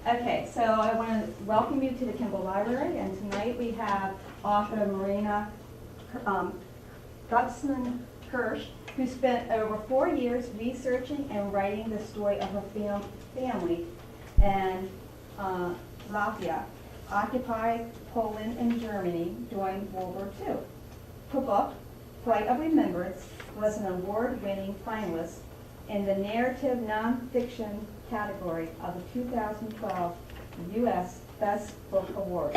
Okay, so I want to welcome you to the Kimball Library, and tonight we have author Marina Gutzman Kirsch, who spent over 4 years researching and writing the story of her family and Latvia, occupied Poland and Germany during World War II. Her book, Flight of Remembrance, was an award-winning finalist in the narrative nonfiction category of the 2012 U.S. Best Book Award.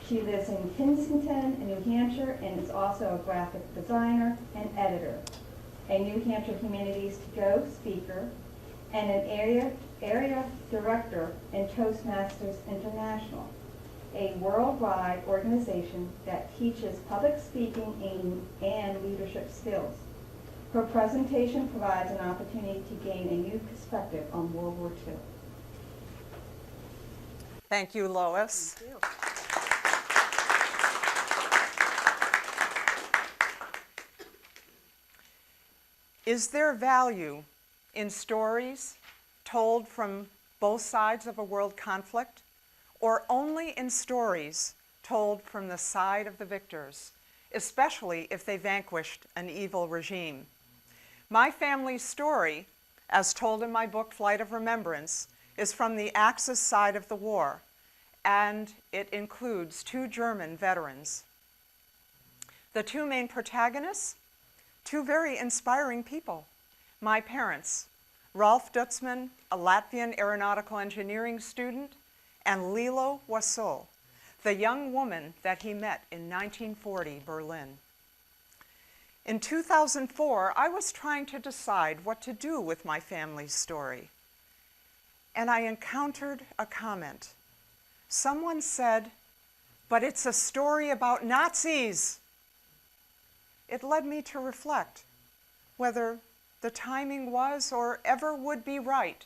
She lives in Kensington, New Hampshire, and is also a graphic designer and editor, a New Hampshire Humanities to Go speaker, and an area director in Toastmasters International, a worldwide organization that teaches public speaking and leadership skills. Her presentation provides an opportunity to gain a new perspective on World War II. Thank you, Lois. Thank you. Is there value in stories told from both sides of a world conflict, or only in stories told from the side of the victors, especially if they vanquished an evil regime? My family's story, as told in my book, Flight of Remembrance, is from the Axis side of the war, and it includes 2 German veterans. The 2 main protagonists, 2 very inspiring people. My parents, Rolf Dutzman, a Latvian aeronautical engineering student, and Lilo Wasol, the young woman that he met in 1940 Berlin. In 2004, I was trying to decide what to do with my family's story, and I encountered a comment. Someone said, "But it's a story about Nazis." It led me to reflect whether the timing was or ever would be right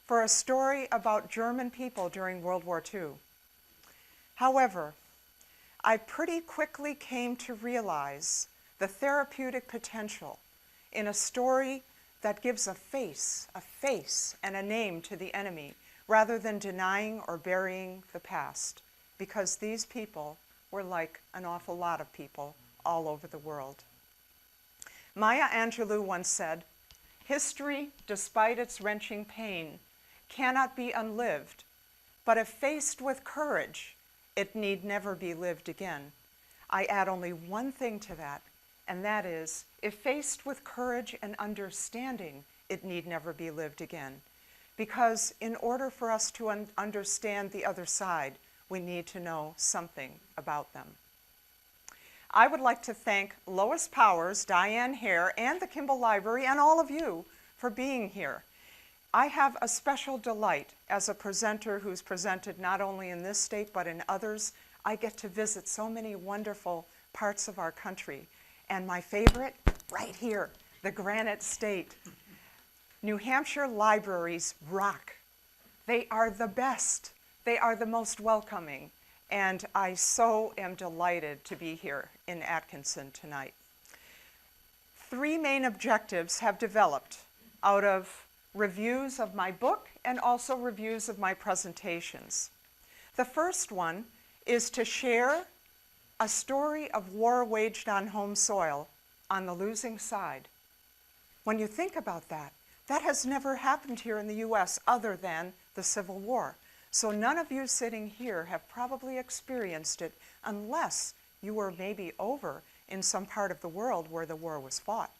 for a story about German people during World War II. However, I pretty quickly came to realize the therapeutic potential in a story that gives a face, and a name to the enemy, rather than denying or burying the past, because these people were like an awful lot of people all over the world. Maya Angelou once said, "History, despite its wrenching pain, cannot be unlived, but if faced with courage, it need never be lived again." I add only one thing to that, and that is, if faced with courage and understanding, it need never be lived again. Because in order for us to understand the other side, we need to know something about them. I would like to thank Lois Powers, Diane Hare, and the Kimball Library, and all of you for being here. I have a special delight as a presenter who's presented not only in this state but in others. I get to visit so many wonderful parts of our country. And my favorite, right here, the Granite State. New Hampshire libraries rock. They are the best. They are the most welcoming. And I so am delighted to be here in Atkinson tonight. 3 main objectives have developed out of reviews of my book and also reviews of my presentations. The first one is to share a story of war waged on home soil on the losing side. When you think about that, that has never happened here in the U.S. other than the Civil War. So none of you sitting here have probably experienced it unless you were maybe over in some part of the world where the war was fought.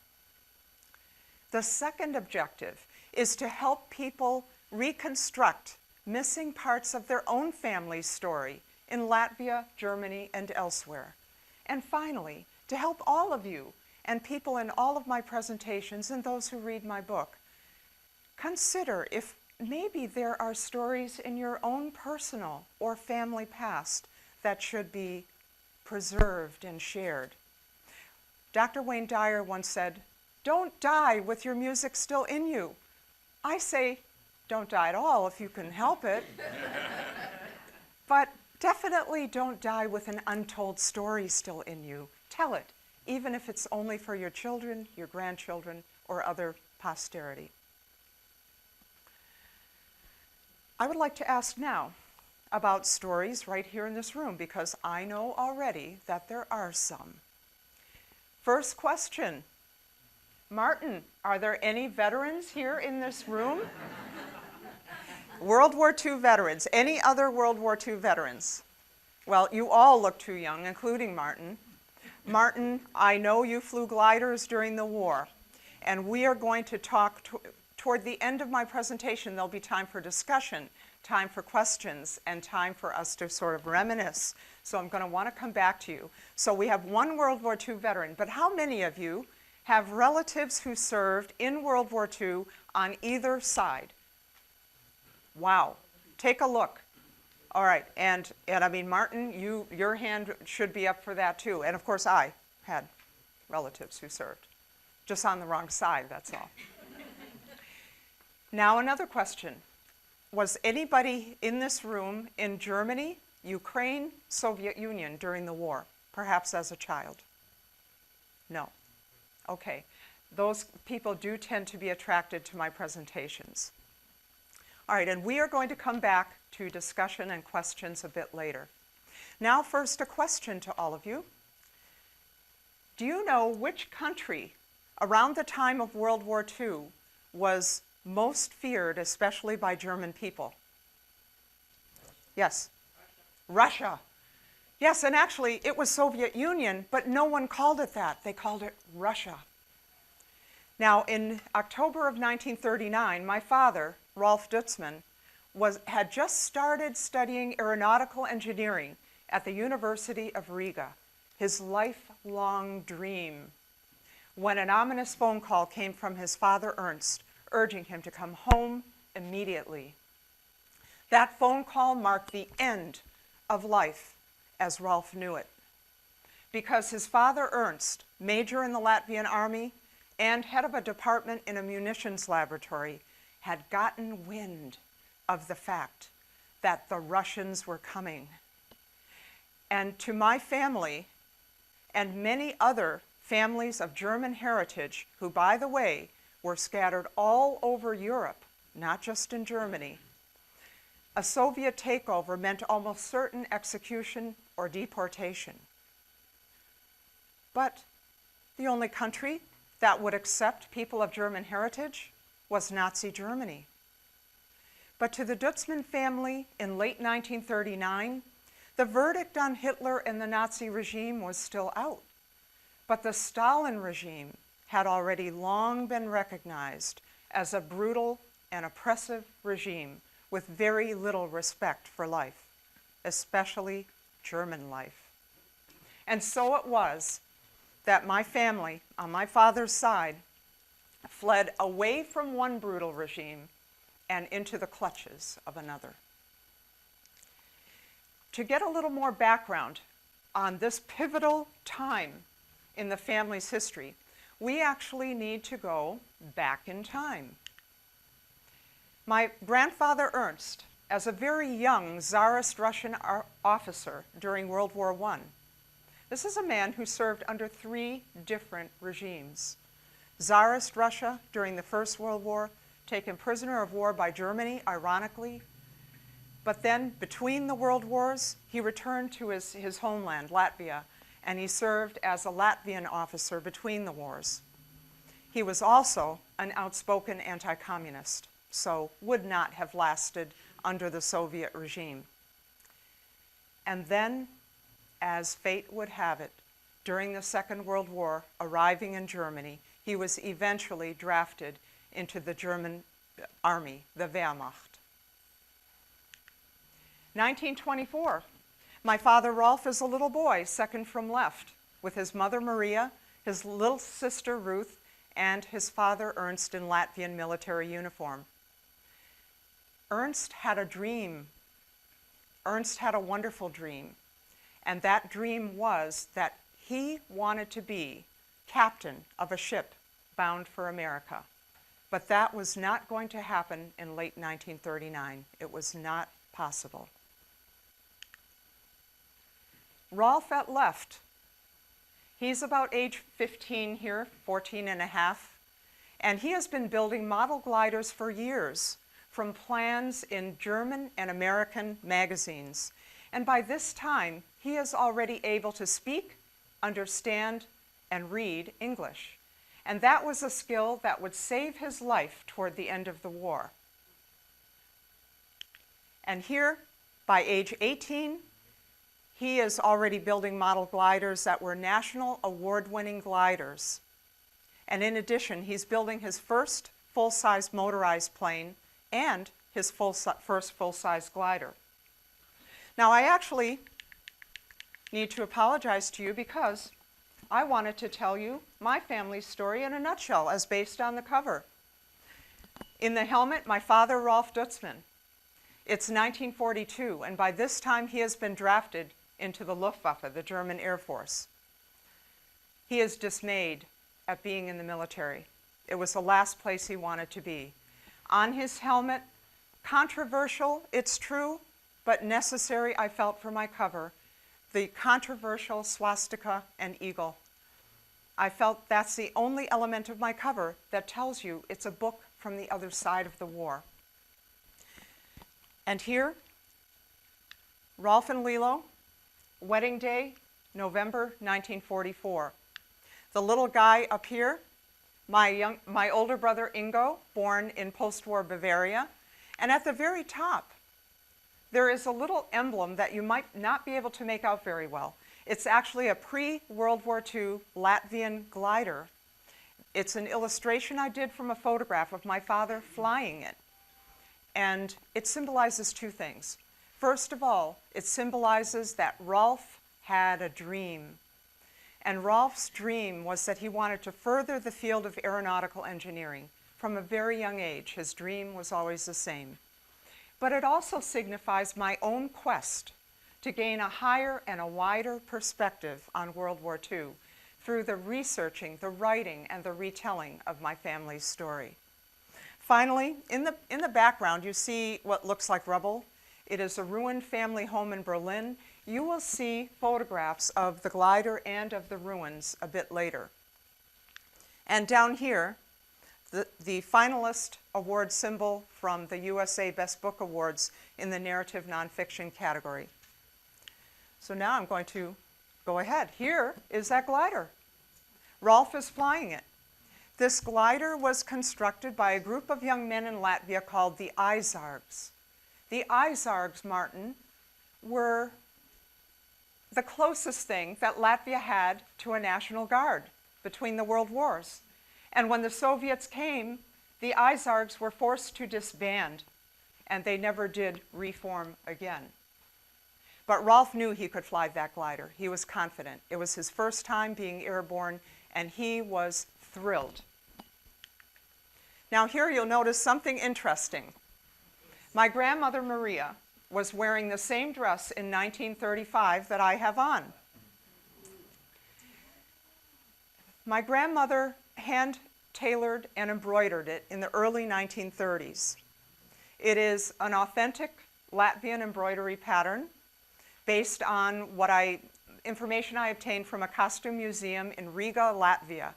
The second objective is to help people reconstruct missing parts of their own family's story in Latvia, Germany, and elsewhere. And finally, to help all of you and people in all of my presentations and those who read my book, consider if maybe there are stories in your own personal or family past that should be preserved and shared. Dr. Wayne Dyer once said, "Don't die with your music still in you." I say, don't die at all if you can help it. But definitely don't die with an untold story still in you. Tell it, even if it's only for your children, your grandchildren, or other posterity. I would like to ask now about stories right here in this room, because I know already that there are some. First question, Martin, are there any veterans here in this room? World War II veterans. Any other World War II veterans? Well, you all look too young, including Martin. Martin, I know you flew gliders during the war, and we are going to talk toward the end of my presentation. There'll be time for discussion, time for questions, and time for us to sort of reminisce. So I'm going to want to come back to you. So we have one World War II veteran, but how many of you have relatives who served in World War II on either side? Wow. Take a look. All right, and I mean, Martin, your hand should be up for that too. And of course, I had relatives who served, just on the wrong side, that's all. Now another question. Was anybody in this room in Germany, Ukraine, Soviet Union during the war, perhaps as a child? No. Okay. Those people do tend to be attracted to my presentations. All right, and we are going to come back to discussion and questions a bit later. Now first, a question to all of you. Do you know which country around the time of World War II was most feared, especially by German people? Yes? Russia. Yes, and actually it was Soviet Union, but no one called it that. They called it Russia. Now, in October of 1939, my father, Rolf Dutzman, had just started studying aeronautical engineering at the University of Riga, his lifelong dream, when an ominous phone call came from his father, Ernst, urging him to come home immediately. That phone call marked the end of life as Rolf knew it, because his father, Ernst, major in the Latvian army and head of a department in a munitions laboratory, had gotten wind of the fact that the Russians were coming. And to my family and many other families of German heritage, who, by the way, were scattered all over Europe, not just in Germany, a Soviet takeover meant almost certain execution or deportation. But the only country that would accept people of German heritage was Nazi Germany. But to the Dutzman family in late 1939, the verdict on Hitler and the Nazi regime was still out. But the Stalin regime had already long been recognized as a brutal and oppressive regime with very little respect for life, especially German life. And so it was that my family, on my father's side, fled away from one brutal regime and into the clutches of another. To get a little more background on this pivotal time in the family's history, we actually need to go back in time. My grandfather Ernst, as a very young Tsarist Russian officer during World War I, this is a man who served under 3 different regimes. Tsarist Russia during the First World War, taken prisoner of war by Germany, ironically. But then, between the world wars, he returned to his homeland, Latvia, and he served as a Latvian officer between the wars. He was also an outspoken anti-communist, so would not have lasted under the Soviet regime. And then, as fate would have it, during the Second World War, arriving in Germany, he was eventually drafted into the German army, the Wehrmacht. 1924, my father Rolf is a little boy, second from left, with his mother Maria, his little sister Ruth, and his father Ernst in Latvian military uniform. Ernst had a dream. Ernst had a wonderful dream. And that dream was that he wanted to be captain of a ship bound for America. But that was not going to happen in late 1939. It was not possible. Rolf at left. He's about age 15 here, 14 and a half, and he has been building model gliders for years from plans in German and American magazines. And by this time, he is already able to speak, understand, and read English. And that was a skill that would save his life toward the end of the war. And here, by age 18, he is already building model gliders that were national award-winning gliders. And in addition, he's building his first full-size motorized plane and his first full-size glider. Now, I actually need to apologize to you because I wanted to tell you my family's story in a nutshell as based on the cover. In the helmet, my father, Rolf Dutzmann. It's 1942, and by this time he has been drafted into the Luftwaffe, the German Air Force. He is dismayed at being in the military. It was the last place he wanted to be. On his helmet, controversial, it's true, but necessary, I felt, for my cover, the controversial swastika and eagle. I felt that's the only element of my cover that tells you it's a book from the other side of the war. And here, Rolf and Lilo, wedding day, November 1944. The little guy up here, my older brother Ingo, born in post-war Bavaria. And at the very top, there is a little emblem that you might not be able to make out very well. It's actually a pre-World War II Latvian glider. It's an illustration I did from a photograph of my father flying it. And it symbolizes two things. First of all, it symbolizes that Rolf had a dream. And Rolf's dream was that he wanted to further the field of aeronautical engineering. From a very young age, his dream was always the same. But it also signifies my own quest to gain a higher and a wider perspective on World War II through the researching, the writing, and the retelling of my family's story. Finally, in the background, you see what looks like rubble. It is a ruined family home in Berlin. You will see photographs of the glider and of the ruins a bit later. And down here, the finalist award symbol from the USA Best Book Awards in the narrative nonfiction category. So now I'm going to go ahead. Here is that glider. Rolf is flying it. This glider was constructed by a group of young men in Latvia called the Izargs. The Izargs, Martin, were the closest thing that Latvia had to a National Guard between the world wars. And when the Soviets came, the Izargs were forced to disband, and they never did reform again. But Rolf knew he could fly that glider. He was confident. It was his first time being airborne, and he was thrilled. Now here you'll notice something interesting. My grandmother Maria was wearing the same dress in 1935 that I have on. My grandmother hand-tailored and embroidered it in the early 1930s. It is an authentic Latvian embroidery pattern based on information I obtained from a costume museum in Riga, Latvia.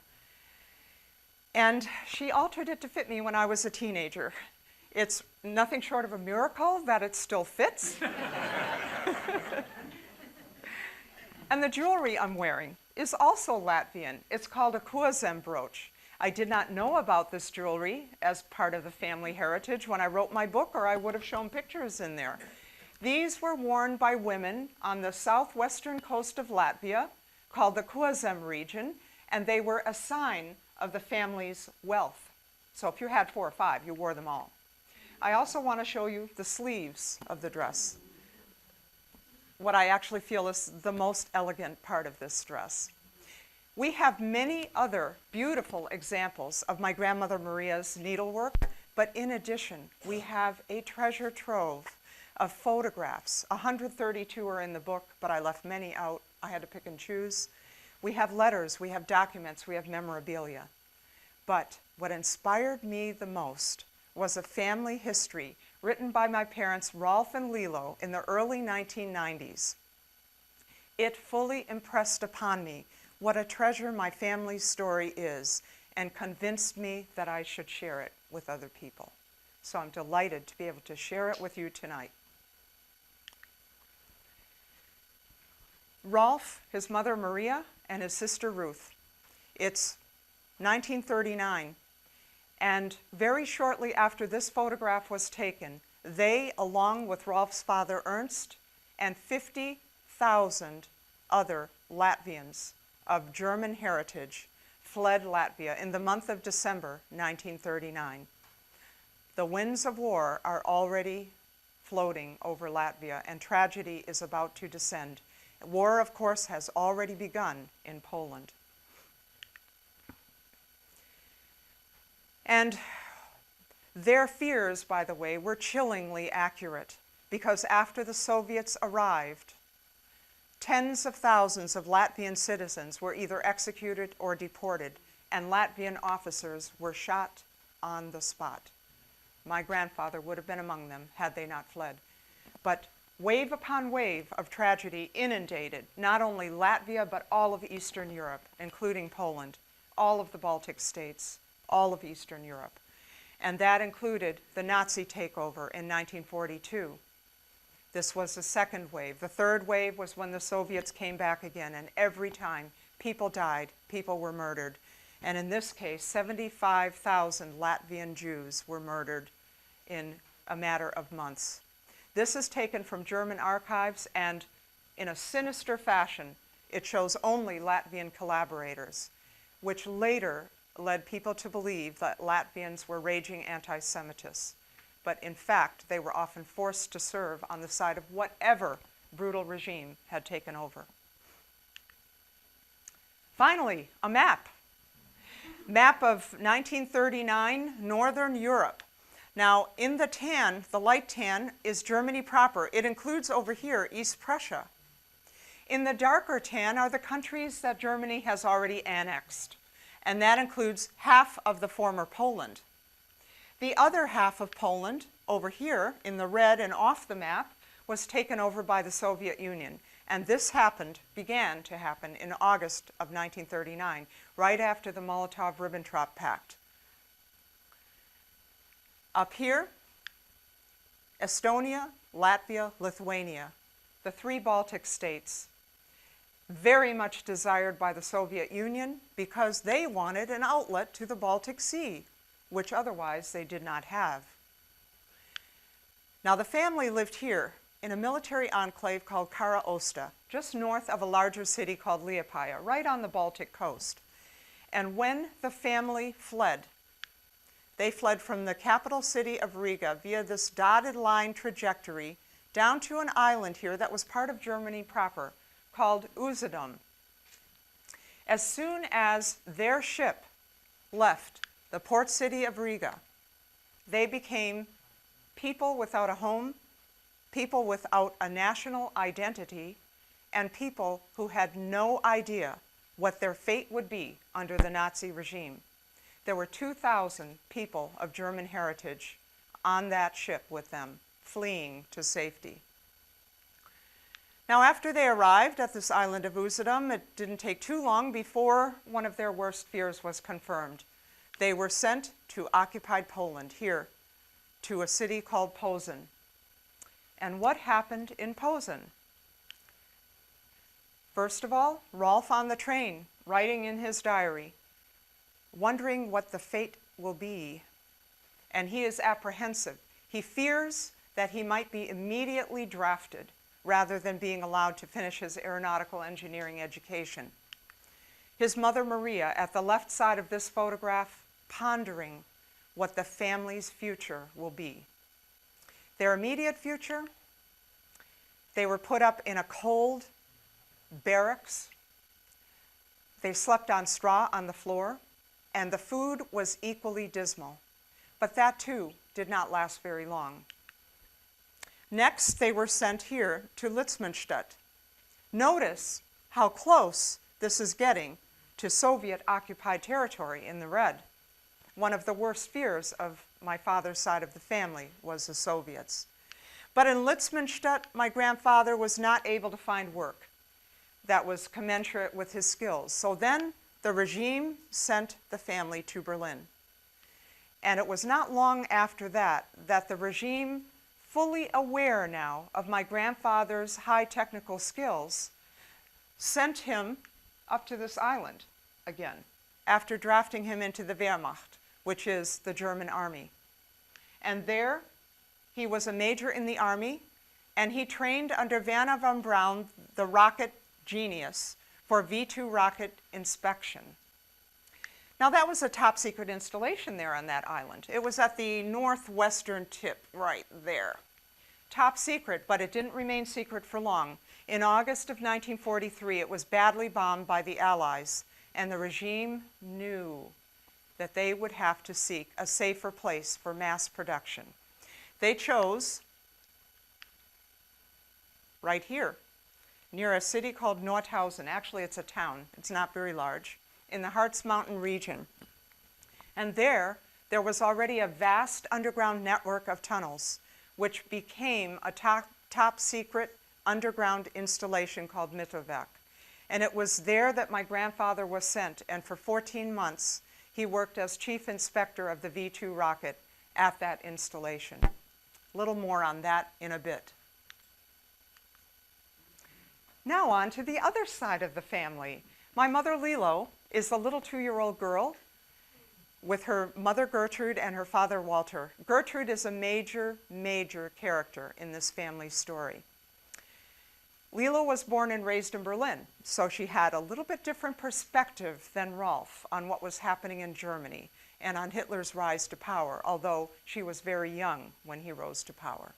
And she altered it to fit me when I was a teenager. It's nothing short of a miracle that it still fits. And the jewelry I'm wearing is also Latvian. It's called a kurzem brooch. I did not know about this jewelry as part of the family heritage when I wrote my book, or I would have shown pictures in there. These were worn by women on the southwestern coast of Latvia, called the Kurzem region, and they were a sign of the family's wealth. So if you had 4 or 5, you wore them all. I also want to show you the sleeves of the dress, what I actually feel is the most elegant part of this dress. We have many other beautiful examples of my grandmother Maria's needlework, but in addition, we have a treasure trove of photographs. 132 are in the book, but I left many out. I had to pick and choose. We have letters, we have documents, we have memorabilia. But what inspired me the most was a family history written by my parents, Rolf and Lilo, in the early 1990s. It fully impressed upon me what a treasure my family's story is and convinced me that I should share it with other people. So I'm delighted to be able to share it with you tonight. Rolf, his mother Maria, and his sister Ruth. It's 1939, and very shortly after this photograph was taken, they, along with Rolf's father Ernst, and 50,000 other Latvians of German heritage fled Latvia in the month of December 1939. The winds of war are already floating over Latvia, and tragedy is about to descend. War, of course, has already begun in Poland. And their fears, by the way, were chillingly accurate, because after the Soviets arrived, tens of thousands of Latvian citizens were either executed or deported, and Latvian officers were shot on the spot. My grandfather would have been among them had they not fled. But wave upon wave of tragedy inundated not only Latvia, but all of Eastern Europe, including Poland, all of the Baltic states, all of Eastern Europe. And that included the Nazi takeover in 1942. This was the second wave. The third wave was when the Soviets came back again, and every time people died, people were murdered. And in this case, 75,000 Latvian Jews were murdered in a matter of months. This is taken from German archives, and in a sinister fashion, it shows only Latvian collaborators, which later led people to believe that Latvians were raging anti-Semitists. But in fact, they were often forced to serve on the side of whatever brutal regime had taken over. Finally, a map. Map of 1939, Northern Europe. Now, in the tan, the light tan, is Germany proper. It includes over here East Prussia. In the darker tan are the countries that Germany has already annexed, and that includes half of the former Poland. The other half of Poland, over here in the red and off the map, was taken over by the Soviet Union. And this began to happen in August of 1939, right after the Molotov-Ribbentrop Pact. Up here, Estonia, Latvia, Lithuania, the three Baltic states, very much desired by the Soviet Union because they wanted an outlet to the Baltic Sea, which otherwise they did not have. Now, the family lived here in a military enclave called Kara Osta, just north of a larger city called Liepaja, right on the Baltic coast. And when the family fled, they fled from the capital city of Riga via this dotted line trajectory down to an island here that was part of Germany proper called Usedom. As soon as their ship left the port city of Riga, they became people without a home, people without a national identity, and people who had no idea what their fate would be under the Nazi regime. There were 2,000 people of German heritage on that ship with them, fleeing to safety. Now, after they arrived at this island of Usedom, it didn't take too long before one of their worst fears was confirmed. They were sent to occupied Poland, here, to a city called Posen. And what happened in Posen? First of all, Rolf on the train, writing in his diary, wondering what the fate will be. And he is apprehensive. He fears that he might be immediately drafted rather than being allowed to finish his aeronautical engineering education. His mother Maria, at the left side of this photograph, pondering what the family's future will be. Their immediate future, they were put up in a cold barracks. They slept on straw on the floor, and the food was equally dismal. But that too did not last very long. Next, they were sent here to Litzmannstadt. Notice how close this is getting to Soviet-occupied territory in the red. One of the worst fears of my father's side of the family was the Soviets. But in Litzmannstadt, my grandfather was not able to find work that was commensurate with his skills. So then the regime sent the family to Berlin. And it was not long after that that the regime, fully aware now of my grandfather's high technical skills, sent him up to this island again, after drafting him into the Wehrmacht, which is the German army. And there, he was a major in the army, and he trained under Wernher von Braun, the rocket genius, for V-2 rocket inspection. Now, that was a top secret installation there on that island. It was at the northwestern tip, right there. Top secret, but it didn't remain secret for long. In August of 1943, it was badly bombed by the Allies, and the regime knew that they would have to seek a safer place for mass production. They chose right here, near a city called Nordhausen. Actually, it's a town. It's not very large, in the Harz Mountain region. And there was already a vast underground network of tunnels, which became a top secret underground installation called Mittelwerk. And it was there that my grandfather was sent, and for 14 months, he worked as chief inspector of the V-2 rocket at that installation. A little more on that in a bit. Now on to the other side of the family. My mother, Lilo, is the little 2-year-old girl with her mother, Gertrude, and her father, Walter. Gertrude is a major, major character in this family story. Lilo was born and raised in Berlin, so she had a little bit different perspective than Rolf on what was happening in Germany and on Hitler's rise to power, although she was very young when he rose to power.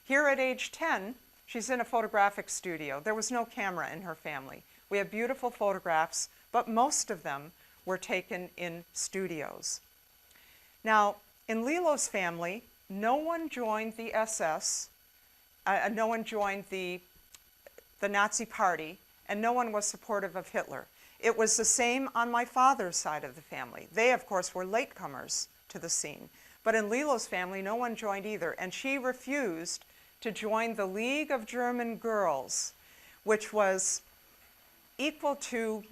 Here at age 10, she's in a photographic studio. There was no camera in her family. We have beautiful photographs, but most of them were taken in studios. Now, in Lilo's family, no one joined the SS, no one joined the Nazi Party, and no one was supportive of Hitler. It was the same on my father's side of the family. They, of course, were latecomers to the scene. But in Lilo's family, no one joined either, and she refused to join the League of German Girls, which was equal to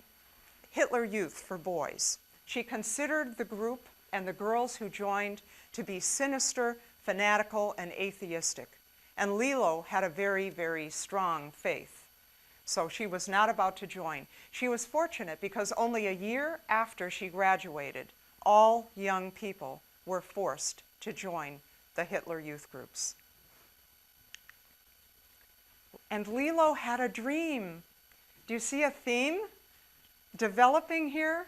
Hitler Youth for boys. She considered the group and the girls who joined to be sinister, fanatical, and atheistic. And Lilo had a very, very strong faith. So she was not about to join. She was fortunate because only a year after she graduated, all young people were forced to join the Hitler Youth groups. And Lilo had a dream. Do you see a theme developing here?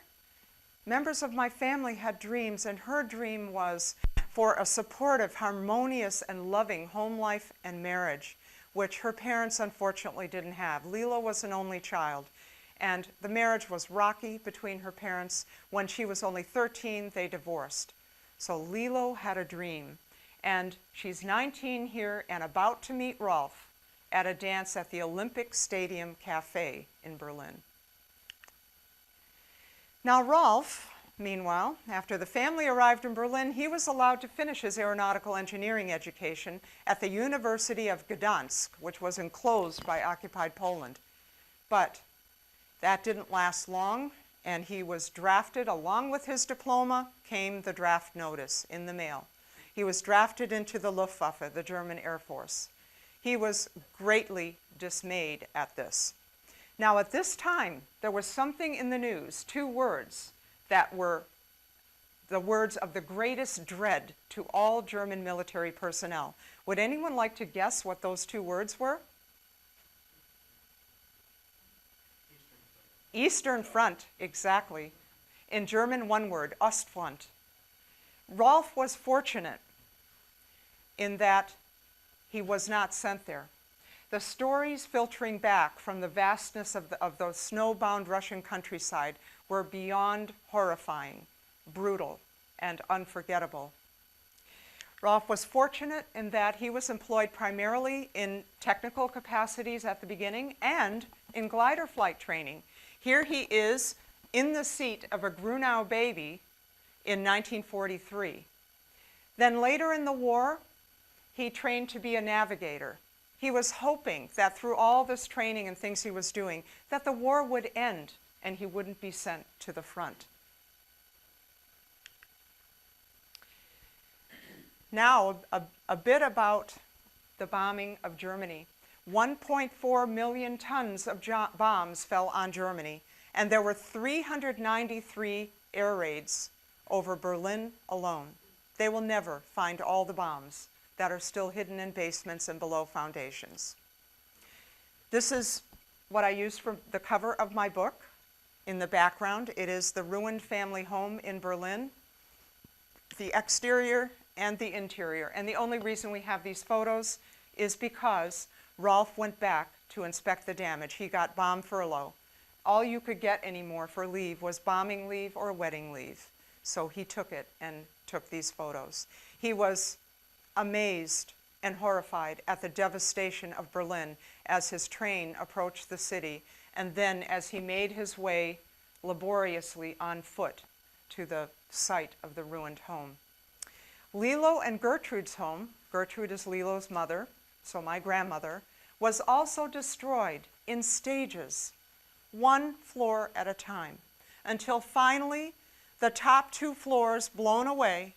Members of my family had dreams, and her dream was for a supportive, harmonious, and loving home life and marriage, which her parents unfortunately didn't have. Lilo was an only child, and the marriage was rocky between her parents. When she was only 13, they divorced. So Lilo had a dream, and she's 19 here and about to meet Rolf at a dance at the Olympic Stadium Cafe in Berlin. Now Rolf, meanwhile, after the family arrived in Berlin, he was allowed to finish his aeronautical engineering education at the University of Gdansk, which was enclosed by occupied Poland. But that didn't last long, and he was drafted. Along with his diploma came the draft notice in the mail. He was drafted into the Luftwaffe, the German Air Force. He was greatly dismayed at this. Now, at this time, there was something in the news, 2 words, that were the words of the greatest dread to all German military personnel. Would anyone like to guess what those 2 words were? Eastern Front, exactly. In German, 1 word, Ostfront. Rolf was fortunate in that he was not sent there. The stories filtering back from the vastness of the snowbound Russian countryside were beyond horrifying, brutal, and unforgettable. Rolf was fortunate in that he was employed primarily in technical capacities at the beginning and in glider flight training. Here he is in the seat of a Grunau baby in 1943. Then later in the war, he trained to be a navigator. He was hoping that through all this training and things he was doing, that the war would end and he wouldn't be sent to the front. Now, a bit about the bombing of Germany. 1.4 million tons of bombs fell on Germany, and there were 393 air raids over Berlin alone. They will never find all the bombs that are still hidden in basements and below foundations. This is what I used for the cover of my book. In the background, it is the ruined family home in Berlin, the exterior and the interior. And the only reason we have these photos is because Rolf went back to inspect the damage. He got bomb furlough. All you could get anymore for leave was bombing leave or wedding leave. So he took it and took these photos. He was amazed and horrified at the devastation of Berlin as his train approached the city, and then as he made his way laboriously on foot to the site of the ruined home. Lilo and Gertrude's home, Gertrude is Lilo's mother, so my grandmother, was also destroyed in stages, one floor at a time, until finally the top 2 floors blown away,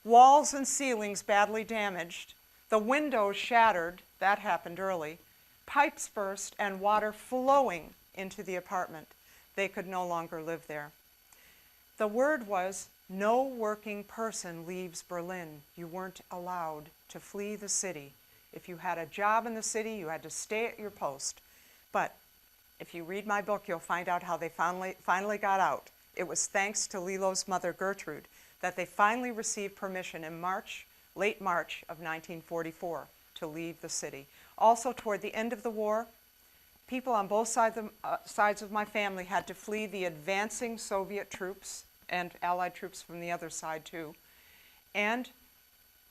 walls and ceilings badly damaged, the windows shattered, that happened early, pipes burst, and water flowing into the apartment. They could no longer live there. The word was, no working person leaves Berlin. You weren't allowed to flee the city. If you had a job in the city, you had to stay at your post. But if you read my book, you'll find out how they finally got out. It was thanks to Lilo's mother, Gertrude, that they finally received permission in March, late March of 1944, to leave the city. Also, toward the end of the war, people on both sides of my family had to flee the advancing Soviet troops and Allied troops from the other side too. And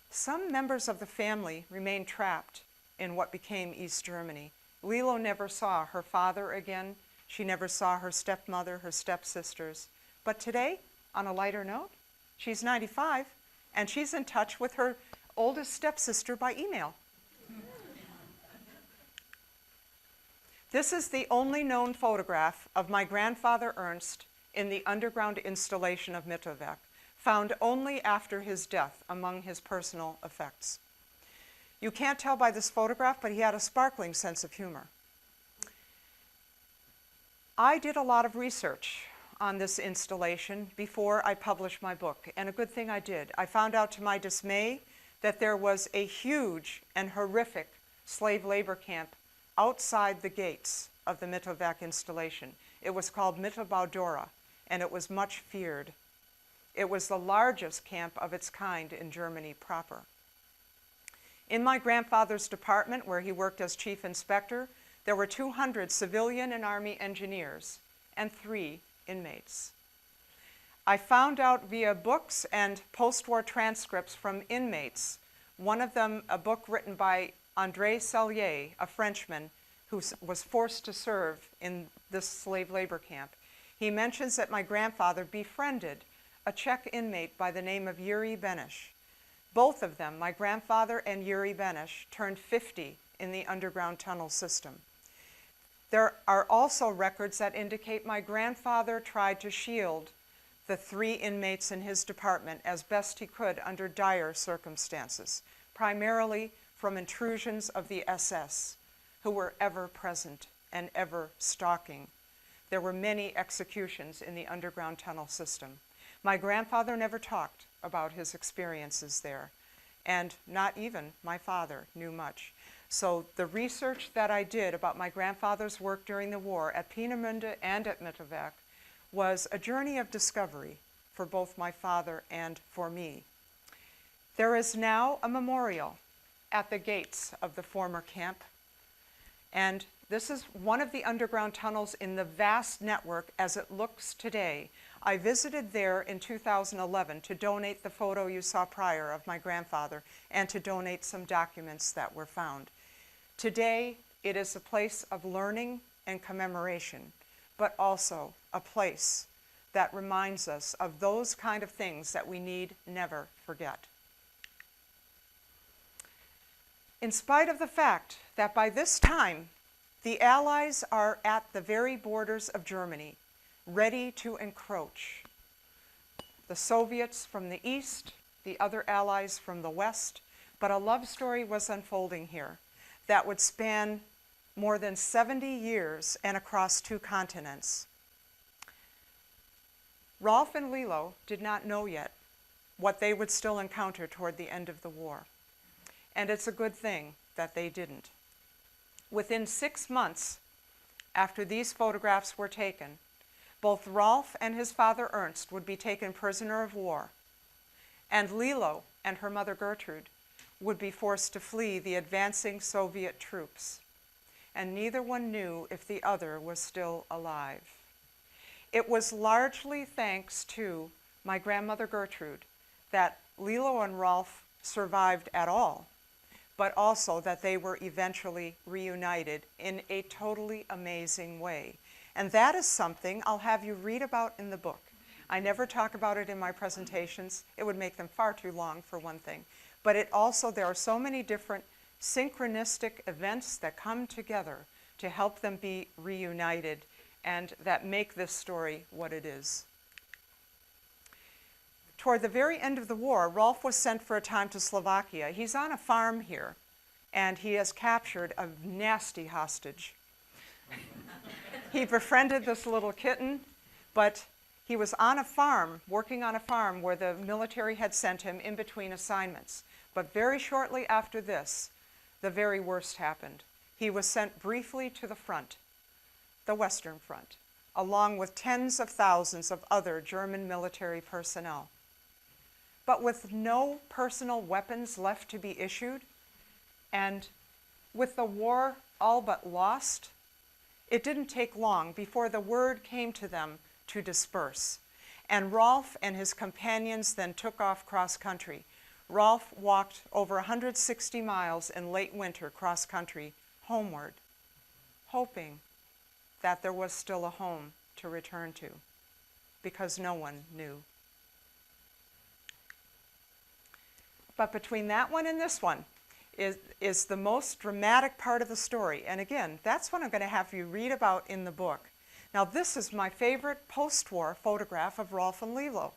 some members of the family remained trapped in what became East Germany. Lilo never saw her father again. She never saw her stepmother, her stepsisters. But today, on a lighter note, she's 95, and she's in touch with her oldest stepsister by email. This is the only known photograph of my grandfather Ernst in the underground installation of Mittelwerk, found only after his death among his personal effects. You can't tell by this photograph, but he had a sparkling sense of humor. I did a lot of research on this installation before I published my book, and a good thing I did. I found out to my dismay that there was a huge and horrific slave labor camp outside the gates of the Mittelwerk installation. It was called Mittelbau-Dora, and it was much feared. It was the largest camp of its kind in Germany proper. In my grandfather's department, where he worked as chief inspector, there were 200 civilian and Army engineers and 3 inmates. I found out via books and post-war transcripts from inmates, one of them a book written by André Sellier, a Frenchman who was forced to serve in this slave labor camp. He mentions that my grandfather befriended a Czech inmate by the name of Yuri Benish. Both of them, my grandfather and Yuri Benish, turned 50 in the underground tunnel system. There are also records that indicate my grandfather tried to shield the 3 inmates in his department as best he could under dire circumstances, primarily from intrusions of the SS, who were ever present and ever stalking. There were many executions in the underground tunnel system. My grandfather never talked about his experiences there, and not even my father knew much. So the research that I did about my grandfather's work during the war at Peenemünde and at Mittelwerk was a journey of discovery for both my father and for me. There is now a memorial at the gates of the former camp, and this is one of the underground tunnels in the vast network as it looks today. I visited there in 2011 to donate the photo you saw prior of my grandfather and to donate some documents that were found. Today, it is a place of learning and commemoration, but also a place that reminds us of those kind of things that we need never forget. In spite of the fact that by this time, the Allies are at the very borders of Germany, ready to encroach. The Soviets from the east the other allies from the West, but a love story was unfolding here that would span more than 70 years and across 2 continents. Rolf and Lilo did not know yet what they would still encounter toward the end of the war. And it's a good thing that they didn't. Within 6 months after these photographs were taken, both Rolf and his father Ernst would be taken prisoner of war, and Lilo and her mother Gertrude would be forced to flee the advancing Soviet troops, and neither one knew if the other was still alive. It was largely thanks to my grandmother Gertrude that Lilo and Rolf survived at all, but also that they were eventually reunited in a totally amazing way. And that is something I'll have you read about in the book. I never talk about it in my presentations. It would make them far too long, for one thing. But it also, there are so many different synchronistic events that come together to help them be reunited and that make this story what it is. Toward the very end of the war, Rolf was sent for a time to Slovakia. He's on a farm here, and he has captured a nasty hostage. He befriended this little kitten, but he was on a farm, working on a farm where the military had sent him in between assignments. But very shortly after this, the very worst happened. He was sent briefly to the front, the Western Front, along with tens of thousands of other German military personnel. But with no personal weapons left to be issued, and with the war all but lost, it didn't take long before the word came to them to disperse. And Rolf and his companions then took off cross-country. Rolf walked over 160 miles in late winter cross-country homeward, hoping that there was still a home to return to, because no one knew. But between that one and this one is the most dramatic part of the story. And again, that's what I'm going to have you read about in the book. Now, this is my favorite post-war photograph of Rolf and Lilo.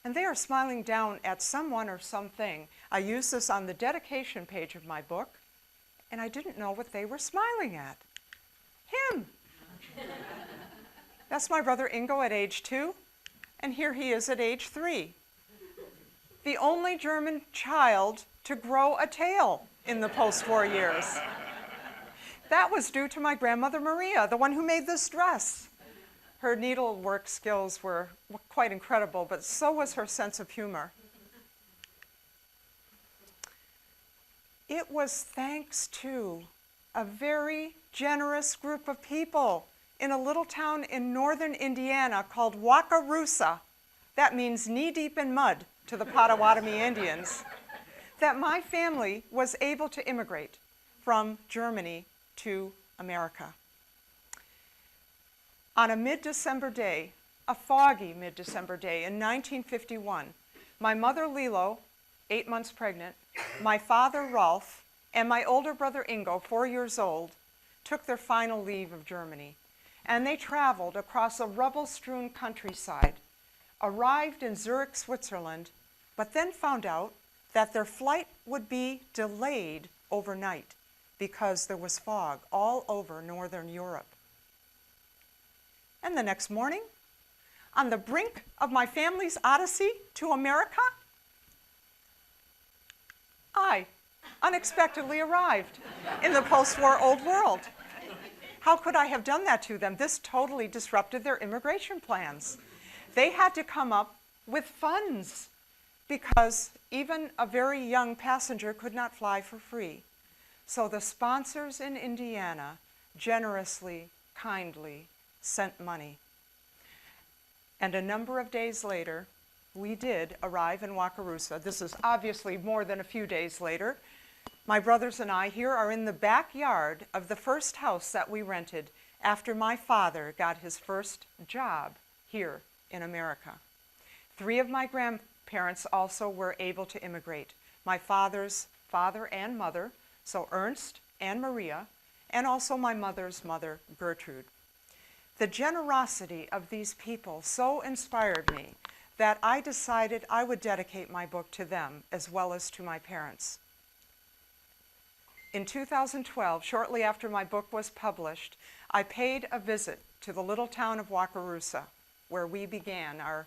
And they are smiling down at someone or something. I use this on the dedication page of my book, and I didn't know what they were smiling at. Him. That's my brother Ingo at age 2, and here he is at age 3. The only German child to grow a tail in the post-war years. That was due to my grandmother Maria, the one who made this dress. Her needlework skills were quite incredible, but so was her sense of humor. It was thanks to a very generous group of people in a little town in northern Indiana called Wakarusa, that means knee-deep in mud to the Potawatomi Indians, that my family was able to immigrate from Germany to America. On a mid-December day, a foggy mid-December day in 1951, my mother Lilo, 8 months pregnant, my father Rolf, and my older brother Ingo, 4 years old, took their final leave of Germany. And they traveled across a rubble-strewn countryside, arrived in Zurich, Switzerland, but then found out that their flight would be delayed overnight because there was fog all over northern Europe. And the next morning, on the brink of my family's odyssey to America, I unexpectedly arrived in the post-war old world. How could I have done that to them? This totally disrupted their immigration plans. They had to come up with funds because even a very young passenger could not fly for free. So the sponsors in Indiana generously, kindly sent money. And a number of days later, we did arrive in Wakarusa. This is obviously more than a few days later. My brothers and I here are in the backyard of the first house that we rented after my father got his first job here in America. 3 of my grandparents also were able to immigrate. My father's father and mother, so Ernst and Maria, and also my mother's mother, Gertrude. The generosity of these people so inspired me that I decided I would dedicate my book to them as well as to my parents. In 2012, shortly after my book was published, I paid a visit to the little town of Wakarusa, where we began our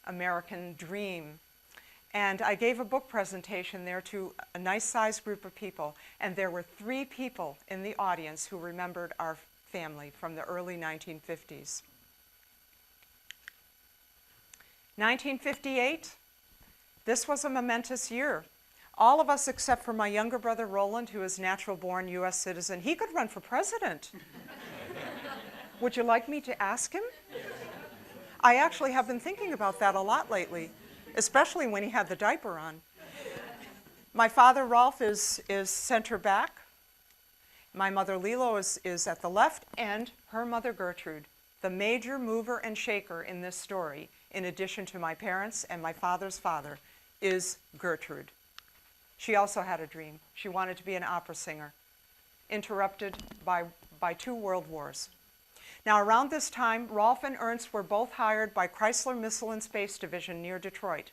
American dream. And I gave a book presentation there to a nice-sized group of people, and there were 3 people in the audience who remembered our family from the early 1950s. 1958, this was a momentous year. All of us except for my younger brother Roland, who is natural-born U.S. citizen, he could run for president. Would you like me to ask him? I actually have been thinking about that a lot lately, especially when he had the diaper on. My father Rolf is center back. My mother Lilo is at the left, and her mother Gertrude, the major mover and shaker in this story, in addition to my parents and my father's father, is Gertrude. She also had a dream. She wanted to be an opera singer, interrupted by 2 world wars. Now, around this time, Rolf and Ernst were both hired by Chrysler Missile and Space Division near Detroit,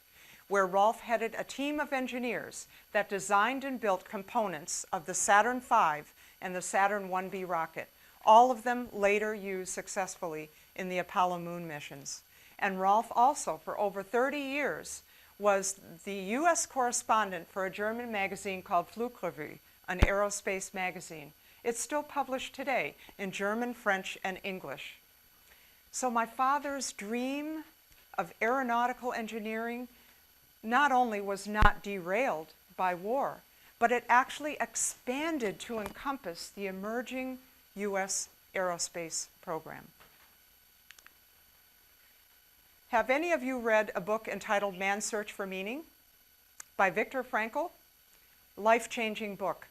where Rolf headed a team of engineers that designed and built components of the Saturn V and the Saturn 1B rocket, all of them later used successfully in the Apollo moon missions. And Rolf also, for over 30 years, was the U.S. correspondent for a German magazine called Flugrevue, an aerospace magazine. It's still published today in German, French, and English. So my father's dream of aeronautical engineering not only was not derailed by war, but it actually expanded to encompass the emerging U.S. aerospace program. Have any of you read a book entitled Man's Search for Meaning by Viktor Frankl? Life-changing book.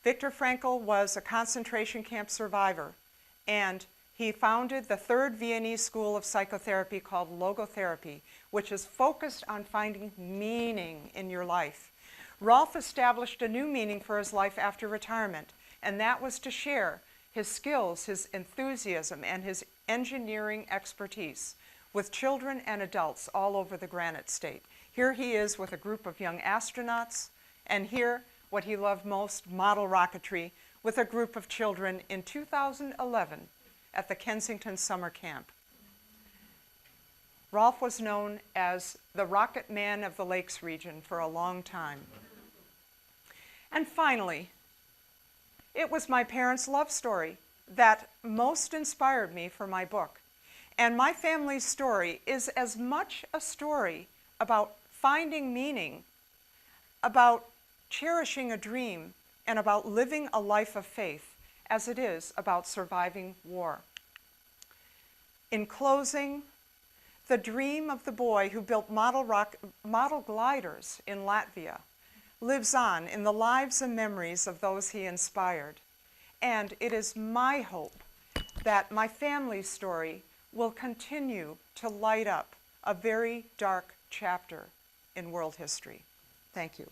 Viktor Frankl was a concentration camp survivor, and he founded the 3rd Viennese school of psychotherapy called logotherapy, which is focused on finding meaning in your life. Rolf established a new meaning for his life after retirement, and that was to share his skills, his enthusiasm, and his engineering expertise with children and adults all over the Granite State. Here he is with a group of young astronauts, and here, what he loved most, model rocketry, with a group of children in 2011 at the Kensington Summer Camp. Rolf was known as the Rocket Man of the Lakes region for a long time. And finally, it was my parents' love story that most inspired me for my book. And my family's story is as much a story about finding meaning, about cherishing a dream, and about living a life of faith as it is about surviving war. In closing, the dream of the boy who built model gliders in Latvia lives on in the lives and memories of those he inspired. And it is my hope that my family's story will continue to light up a very dark chapter in world history. Thank you.